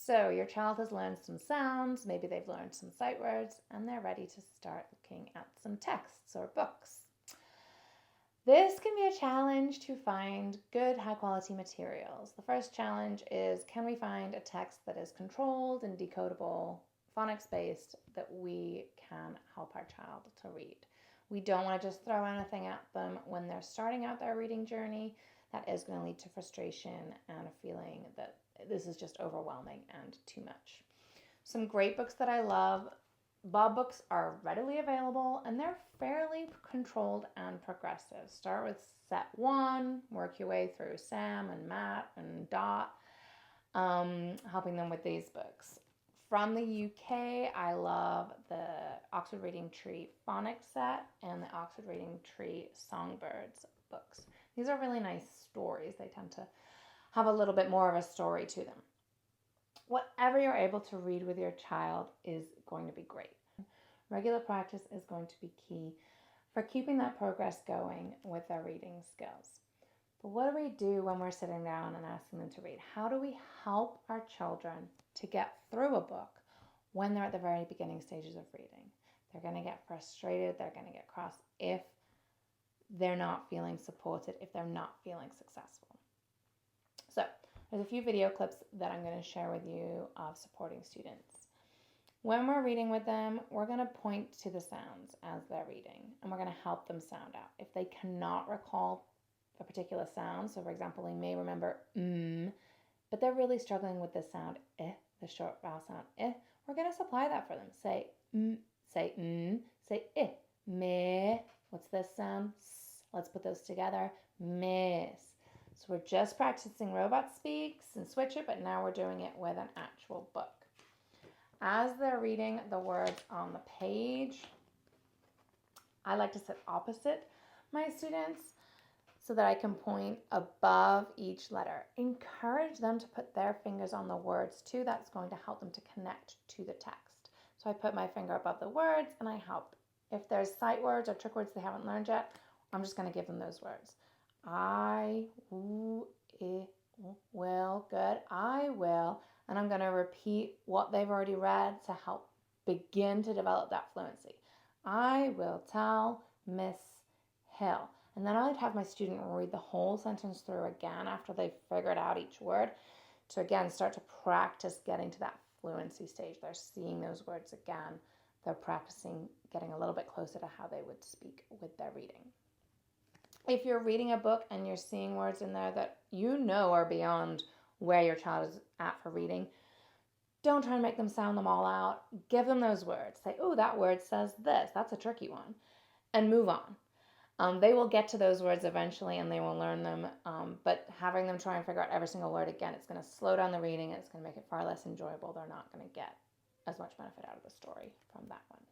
So your child has learned some sounds, maybe they've learned some sight words, and they're ready to start looking at some texts or books. This can be a challenge to find good, high quality materials. The first challenge is, can we find a text that is controlled and decodable, phonics based, that we can help our child to read? We don't want to just throw anything at them when they're starting out their reading journey. That is going to lead to frustration and a feeling that this is just overwhelming and too much. Some great books that I love. Bob books are readily available and they're fairly controlled and progressive. Start with set one, work your way through Sam and Matt and Dot, helping them with these books. From the UK, I love the Oxford Reading Tree phonics set and the Oxford Reading Tree Songbirds books. These are really nice stories. They tend to have a little bit more of a story to them. Whatever you're able to read with your child is going to be great. Regular practice is going to be key for keeping that progress going with their reading skills. But what do we do when we're sitting down and asking them to read? How do we help our children to get through a book when they're at the very beginning stages of reading? They're going to get frustrated, they're going to get cross if they're not feeling supported, if they're not feeling successful. So there's a few video clips that I'm going to share with you of supporting students. When we're reading with them, we're going to point to the sounds as they're reading, and we're going to help them sound out. If they cannot recall a particular sound, so for example, they may remember but they're really struggling with the sound the short vowel sound we're going to supply that for them. Say say say me. What's this sound? Let's put those together. Miss. So we're just practicing robot speaks and switch it, but now we're doing it with an actual book. As they're reading the words on the page, I like to sit opposite my students so that I can point above each letter. Encourage them to put their fingers on the words too. That's going to help them to connect to the text. So I put my finger above the words and I help. If there's sight words or trick words they haven't learned yet, I'm just going to give them those words. I will, good. I will. And I'm going to repeat what they've already read to help begin to develop that fluency. I will tell Miss Hill. And then I'd have my student read the whole sentence through again after they've figured out each word to again start to practice getting to that fluency stage. They're seeing those words again. They're practicing getting a little bit closer to how they would speak with their reading. If you're reading a book and you're seeing words in there that you know are beyond where your child is at for reading, don't try and make them sound them all out. Give them those words. Say, oh, that word says this. That's a tricky one. And move on. They will get to those words eventually and they will learn them. But having them try and figure out every single word again, it's going to slow down the reading. It's going to make it far less enjoyable. They're not going to get as much benefit out of the story from that one.